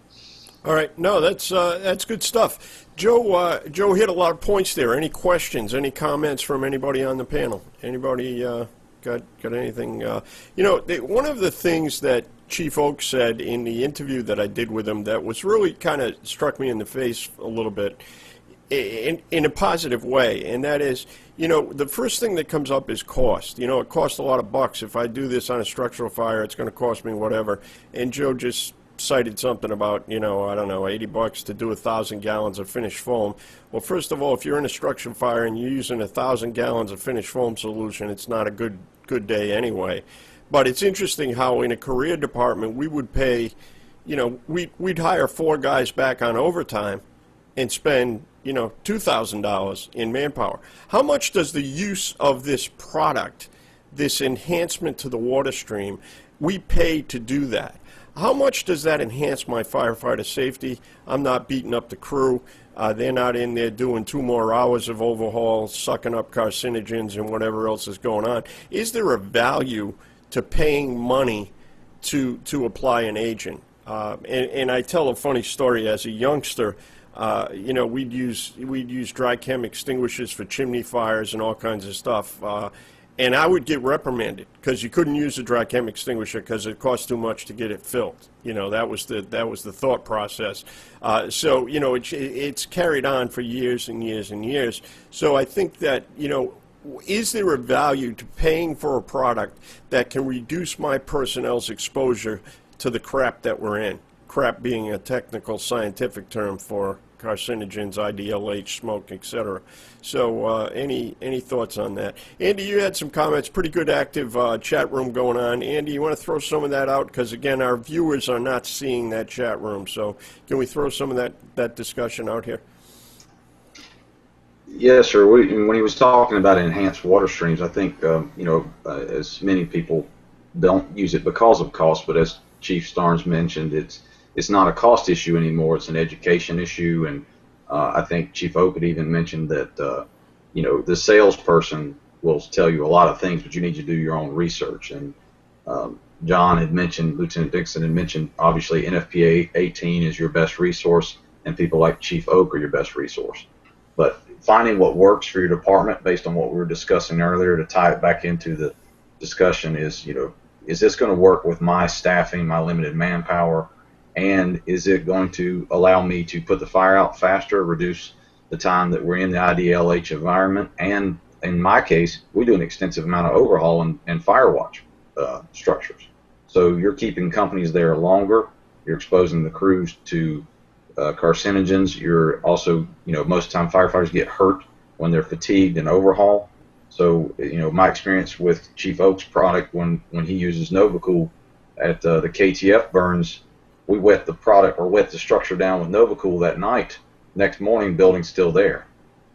All right. No, that's good stuff. Joe hit a lot of points there. Any questions? Any comments from anybody on the panel? Anybody got anything? One of the things that Chief Oak said in the interview that I did with him that was really kind of struck me in the face a little bit in a positive way, and that is, the first thing that comes up is cost. It costs a lot of bucks. If I do this on a structural fire, it's going to cost me whatever. And Joe just cited something about, I don't know, $80 to do 1,000 gallons of finished foam. Well, first of all, if you're in a structural fire and you're using 1,000 gallons of finished foam solution, it's not a good day anyway. But it's interesting how in a career department we would pay, we'd hire 4 guys back on overtime and spend, $2,000 in manpower. How much does the use of this product, this enhancement to the water stream, we pay to do that? How much does that enhance my firefighter safety? I'm not beating up the crew. They're not in there doing 2 more hours of overhaul, sucking up carcinogens and whatever else is going on. Is there a value to paying money to apply an agent? And I tell a funny story. As a youngster, we'd use dry chem extinguishers for chimney fires and all kinds of stuff. And I would get reprimanded because you couldn't use a dry chem extinguisher because it cost too much to get it filled. That was the thought process. So it's carried on for years and years and years. So I think that is there a value to paying for a product that can reduce my personnel's exposure to the crap that we're in? Crap being a technical scientific term for carcinogens, IDLH, smoke, etc. So any thoughts on that? Andy, you had some comments, pretty good active chat room going on. Andy, you want to throw some of that out? Because again, our viewers are not seeing that chat room. So can we throw some of that discussion out here? Yes, sir. When he was talking about enhanced water streams, I think, as many people don't use it because of cost, but as Chief Starnes mentioned, it's not a cost issue anymore. It's an education issue, and I think Chief Oak had even mentioned that the salesperson will tell you a lot of things, but you need to do your own research. And John had mentioned, Lieutenant Dixon had mentioned, obviously NFPA 18 is your best resource, and people like Chief Oak are your best resource. But finding what works for your department based on what we were discussing earlier, to tie it back into the discussion, is is this going to work with my staffing, my limited manpower? And is it going to allow me to put the fire out faster, reduce the time that we're in the IDLH environment? And in my case, we do an extensive amount of overhaul and fire watch structures. So you're keeping companies there longer. You're exposing the crews to carcinogens. You're also, most of the time firefighters get hurt when they're fatigued and overhaul. So, my experience with Chief Oak's product when he uses NovaCool at the KTF burns, we wet the product or wet the structure down with NovaCool that night. Next morning, building's still there.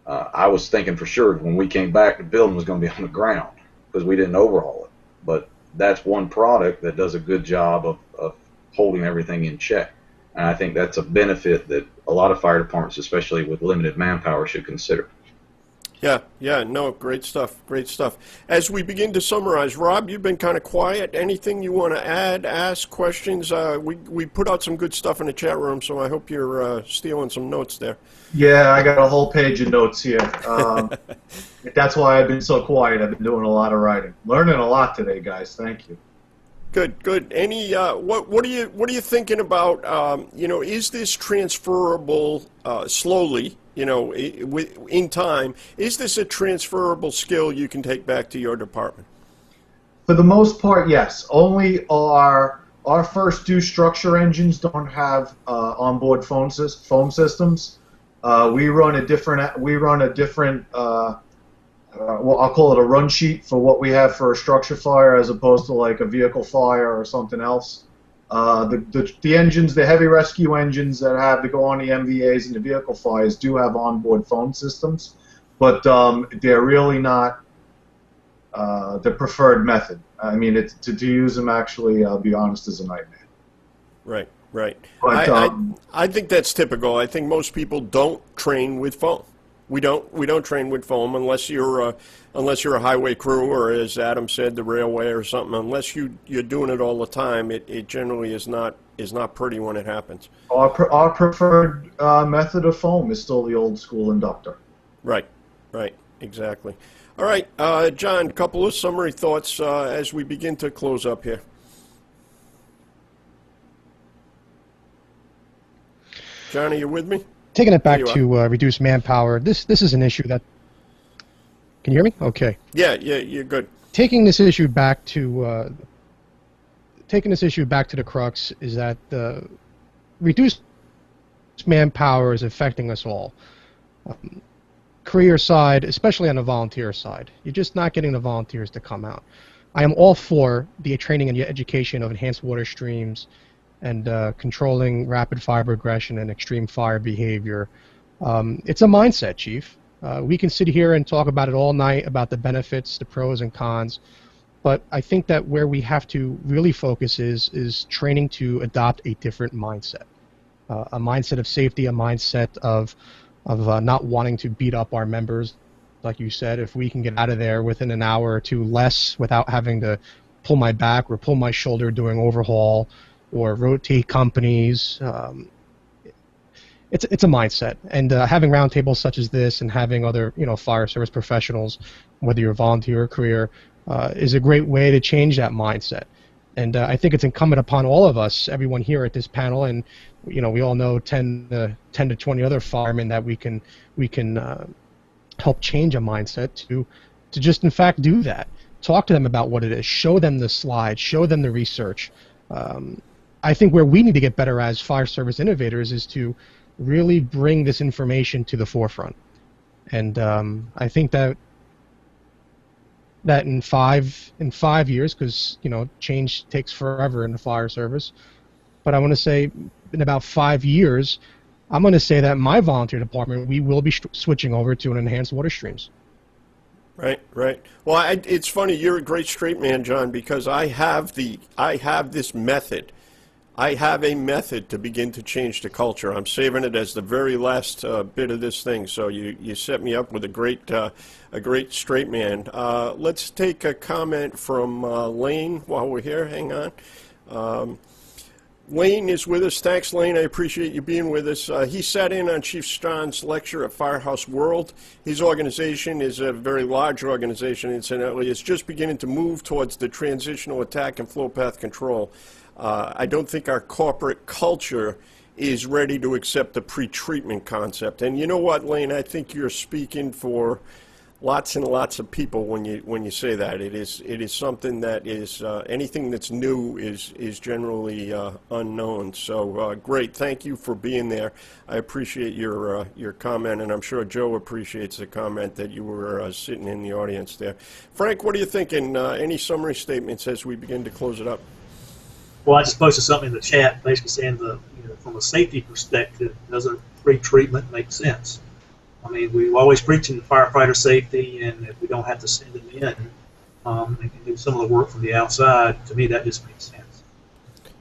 I was thinking for sure when we came back, the building was going to be on the ground because we didn't overhaul it. But that's one product that does a good job of holding everything in check. And I think that's a benefit that a lot of fire departments, especially with limited manpower, should consider. Yeah, no, great stuff. As we begin to summarize, Rob, you've been kind of quiet. Anything you want to add, ask, questions? We put out some good stuff in the chat room, so I hope you're stealing some notes there. Yeah, I got a whole page of notes here. That's why I've been so quiet. I've been doing a lot of writing. Learning a lot today, guys. Thank you. Good. Any what are you thinking about? Is this transferable slowly? In time, is this a transferable skill you can take back to your department? For the most part, yes. Only our first 2 structure engines don't have onboard foam systems. We run a different. Well, I'll call it a run sheet for what we have for a structure fire, as opposed to like a vehicle fire or something else. The engines, the heavy rescue engines that have to go on the MVAs and the vehicle fires do have onboard phone systems, but they're really not the preferred method. I mean, to use them actually, I'll be honest, is a nightmare. Right, right. But, I think that's typical. I think most people don't train with foam. We don't train with foam unless you're a highway crew, or as Adam said, the railway or something. Unless you're doing it all the time, it generally is not pretty when it happens. Our preferred method of foam is still the old school inductor. Right, right, exactly. All right, John, a couple of summary thoughts as we begin to close up here. John, are you with me? Taking it back to reduce manpower, this is an issue that... Can you hear me? Okay. Yeah, you're good. Taking this issue back to the crux is that reduced manpower is affecting us all. Career side, especially on the volunteer side, you're just not getting the volunteers to come out. I am all for the training and education of enhanced water streams and controlling rapid fire progression and extreme fire behavior. It's a mindset, Chief. We can sit here and talk about it all night, about the benefits, the pros and cons, but I think that where we have to really focus is training to adopt a different mindset. A mindset of safety, a mindset of not wanting to beat up our members. Like you said, if we can get out of there within an hour or two less without having to pull my back or pull my shoulder doing overhaul or rotate companies, it's a mindset. And having roundtables such as this and having other fire service professionals, whether you're a volunteer or career, is a great way to change that mindset. And I think it's incumbent upon all of us, everyone here at this panel, and we all know 10 to 20 other firemen that we can help change a mindset to just in fact do that. Talk to them about what it is. Show them the slides. Show them the research. I think where we need to get better as fire service innovators is to really bring this information to the forefront. And I think that in five years, because change takes forever in the fire service, but I want to say in about 5 years, I'm going to say that my volunteer department, we will be switching over to an enhanced water streams. Right, right. Well, it's funny. You're a great straight man, John, because I have this method. I have a method to begin to change the culture. I'm saving it as the very last bit of this thing. So you set me up with a great straight man. Let's take a comment from Lane while we're here. Hang on. Lane is with us. Thanks, Lane. I appreciate you being with us. He sat in on Chief Starnes' lecture at Firehouse World. His organization is a very large organization, incidentally. It's just beginning to move towards the transitional attack and flow path control. I don't think our corporate culture is ready to accept the pre-treatment concept. And you know what, Lane? I think you're speaking for lots and lots of people when you say that. It is something that is anything that's new is generally unknown. So great, thank you for being there. I appreciate your comment, and I'm sure Joe appreciates the comment that you were sitting in the audience there. Frank, what are you thinking? Any summary statements as we begin to close it up? Well, I just posted something in the chat basically saying from a safety perspective, doesn't pre-treatment make sense? I mean, we're always preaching firefighter safety, and if we don't have to send them in and can do some of the work from the outside, to me that just makes sense.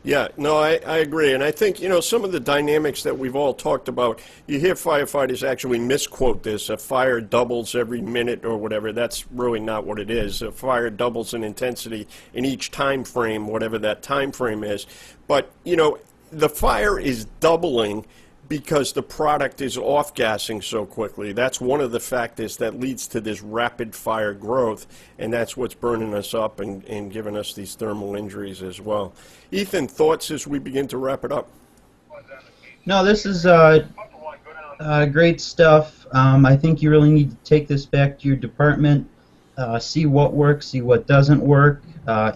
Yeah, no, I agree. And I think, some of the dynamics that we've all talked about, you hear firefighters actually misquote this, a fire doubles every minute or whatever. That's really not what it is. A fire doubles in intensity in each time frame, whatever that time frame is. But, the fire is doubling because the product is off-gassing so quickly. That's one of the factors that leads to this rapid fire growth, and that's what's burning us up and giving us these thermal injuries as well. Ethan, thoughts as we begin to wrap it up? No, this is great stuff. I think you really need to take this back to your department, see what works, see what doesn't work,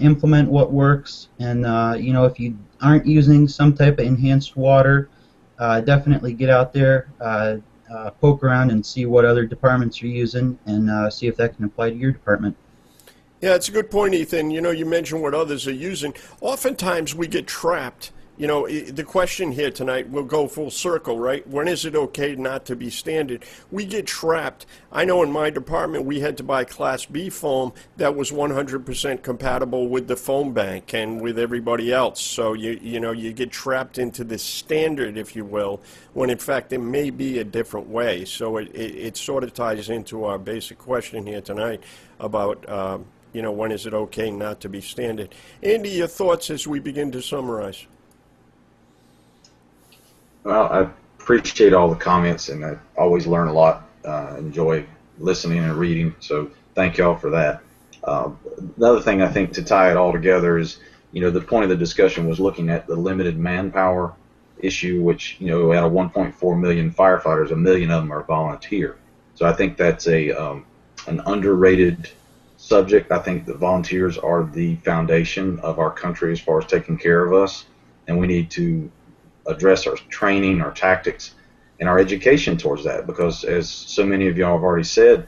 implement what works, and if you aren't using some type of enhanced water, definitely get out there. poke around and see what other departments are using and see if that can apply to your department. Yeah, it's a good point, Ethan. You know, you mentioned what others are using. Oftentimes we get trapped. You know, the question here tonight will go full circle, right? When is it okay not to be standard? We get trapped. I know in my department we had to buy Class B foam that was 100% compatible with the foam bank and with everybody else. So, you know, you get trapped into this standard, if you will, when in fact there may be a different way. So it sort of ties into our basic question here tonight about, you know, when is it okay not to be standard? Andy, your thoughts as we begin to summarize? Well, I appreciate all the comments, and I always learn a lot. Enjoy listening and reading, so thank y'all for that. Another thing I think to tie it all together is, you know, the point of the discussion was looking at the limited manpower issue, which, you know, out of 1.4 million firefighters, 1 million of them are volunteer. So I think that's an underrated subject. I think that volunteers are the foundation of our country as far as taking care of us, and we need to address our training, our tactics, and our education towards that, because as so many of y'all have already said,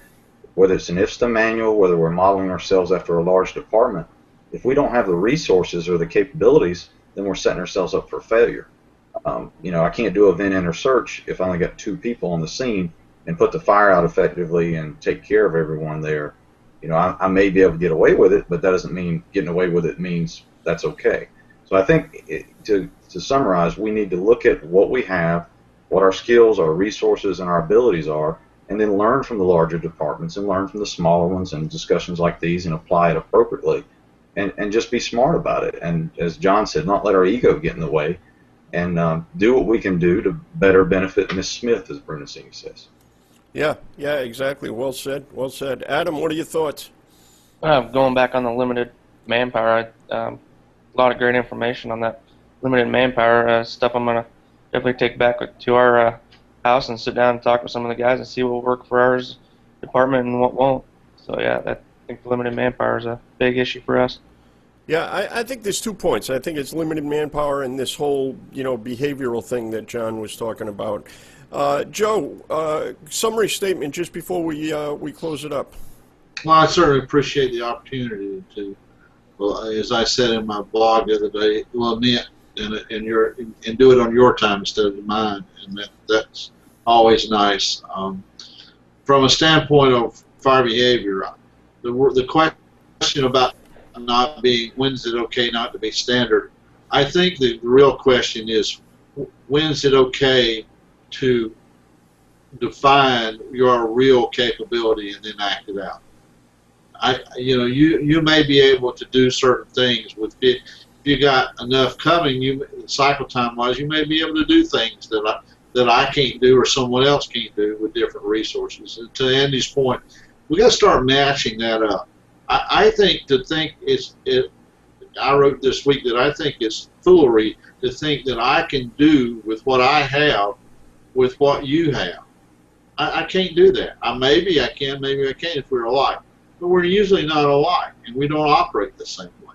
whether it's an IFSTA manual, whether we're modeling ourselves after a large department, if we don't have the resources or the capabilities, then we're setting ourselves up for failure. You know, I can't do a vent enter search if I only got 2 people on the scene and put the fire out effectively and take care of everyone there. You know, I may be able to get away with it, but that doesn't mean getting away with it means that's okay. So I think to summarize, we need to look at what we have, what our skills, our resources, and our abilities are, and then learn from the larger departments and learn from the smaller ones and discussions like these and apply it appropriately, and just be smart about it. And as John said, not let our ego get in the way, and do what we can do to better benefit Miss Smith, as Brunacini says. Yeah, exactly. Well said. Well said. Adam, what are your thoughts? Going back on the limited manpower, a lot of great information on that limited manpower stuff. I'm going to definitely take back to our house and sit down and talk with some of the guys and see what will work for our department and what won't. So, yeah, I think the limited manpower is a big issue for us. Yeah, I think there's 2 points. I think it's limited manpower and this whole, you know, behavioral thing that John was talking about. Joe, summary statement just before we close it up. Well, I certainly appreciate the opportunity to, well, as I said in my blog the other day, lament and do it on your time instead of mine, and that's always nice. From a standpoint of fire behavior, the question about not being, when's it okay not to be standard, I think the real question is, when's it okay to define your real capability and then act it out? You may be able to do certain things with it. If you got enough coming, cycle time wise, you may be able to do things that I can't do or someone else can't do with different resources. And to Andy's point, we got to start matching that up. I wrote this week that I think it's foolery to think that I can do with what I have with what you have. I can't do that. Maybe I can, maybe I can't if we're alike. But we're usually not alike, and we don't operate the same way.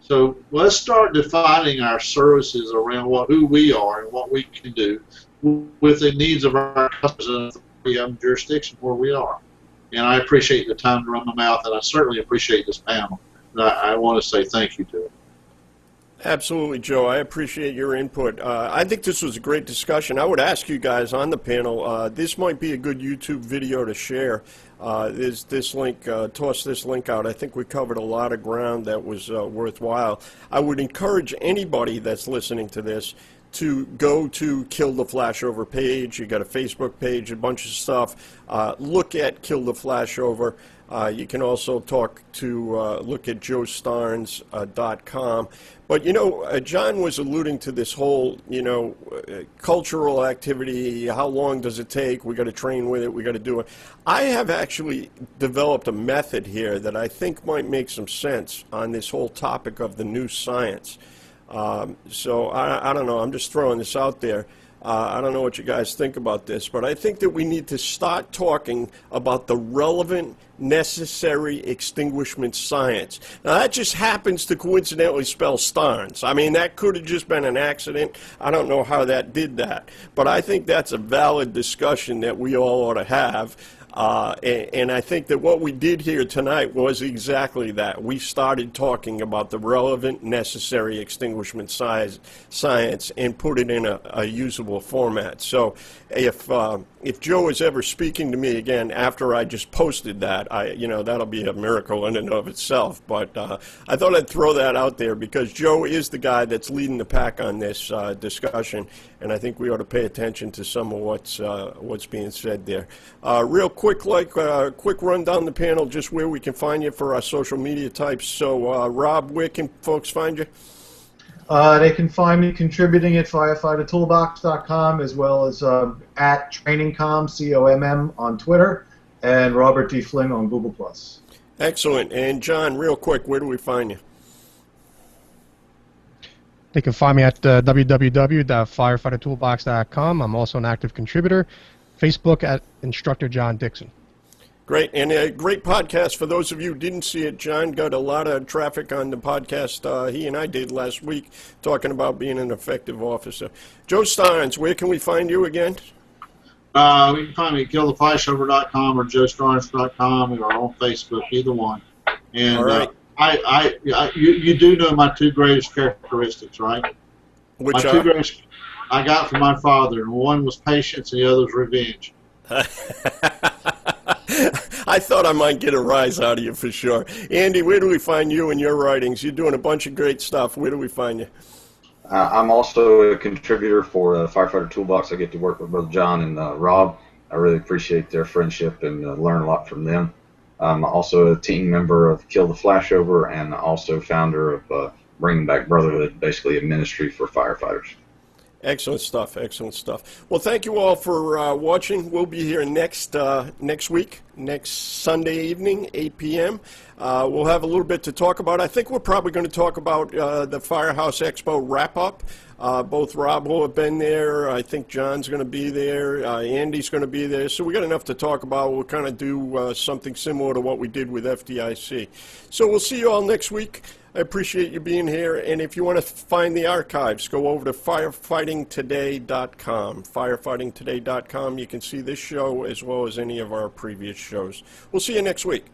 So let's start defining our services around who we are and what we can do with the needs of our customers and jurisdiction where we are. And I appreciate the time to run my mouth, and I certainly appreciate this panel. And I want to say thank you to it. Absolutely, Joe. I appreciate your input. I think this was a great discussion. I would ask you guys on the panel, this might be a good YouTube video to share. There's this link, toss this link out. I think we covered a lot of ground that was worthwhile. I would encourage anybody that's listening to this to go to Kill the Flashover page. You got a Facebook page, a bunch of stuff. Look at Kill the Flashover. You can also look at joestarnes.com. But, you know, John was alluding to this whole, you know, cultural activity. How long does it take? We got to train with it. We got to do it. I have actually developed a method here that I think might make some sense on this whole topic of the new science. So I don't know. I'm just throwing this out there. I don't know what you guys think about this, but I think that we need to start talking about the relevant, necessary extinguishment science. Now, that just happens to coincidentally spell Starnes. I mean, that could have just been an accident. I don't know how that did that. But I think that's a valid discussion that we all ought to have. And I think that what we did here tonight was exactly that. We started talking about the relevant, necessary extinguishment science and put it in a usable format. So if Joe is ever speaking to me again after I just posted that, that'll be a miracle in and of itself. But I thought I'd throw that out there because Joe is the guy that's leading the pack on this discussion, and I think we ought to pay attention to some of what's being said there. Real quick run down the panel, just where we can find you for our social media types. So, Rob, where can folks find you? They can find me contributing at firefightertoolbox.com as well as at TrainingComm, COMM on Twitter, and Robert D. Flynn on Google+. Excellent. And John, real quick, where do we find you? They can find me at www.firefightertoolbox.com. I'm also an active contributor. Facebook at Instructor John Dixon. Great, and a great podcast. For those of you who didn't see it, John got a lot of traffic on the podcast he and I did last week talking about being an effective officer. Joe Starnes, where can we find you again? We can find me at killtheflashover.com or joestarnes.com or on Facebook, either one. And all right. You do know my two greatest characteristics, right? Which my two greatest I got from my father, and one was patience and the other was revenge. I thought I might get a rise out of you for sure. Andy, where do we find you and your writings? You're doing a bunch of great stuff. Where do we find you? I'm also a contributor for Firefighter Toolbox. I get to work with both John and Rob. I really appreciate their friendship and learn a lot from them. I'm also a team member of Kill the Flashover and also founder of Bringing Back Brotherhood, basically a ministry for firefighters. Excellent stuff. Excellent stuff. Well, thank you all for watching. We'll be here next week, next Sunday evening, 8 p.m. We'll have a little bit to talk about. I think we're probably going to talk about the Firehouse Expo wrap-up. Both Rob will have been there. I think John's going to be there. Andy's going to be there. So we got enough to talk about. We'll kind of do something similar to what we did with FDIC. So we'll see you all next week. I appreciate you being here, and if you want to find the archives, go over to firefightingtoday.com. Firefightingtoday.com. You can see this show as well as any of our previous shows. We'll see you next week.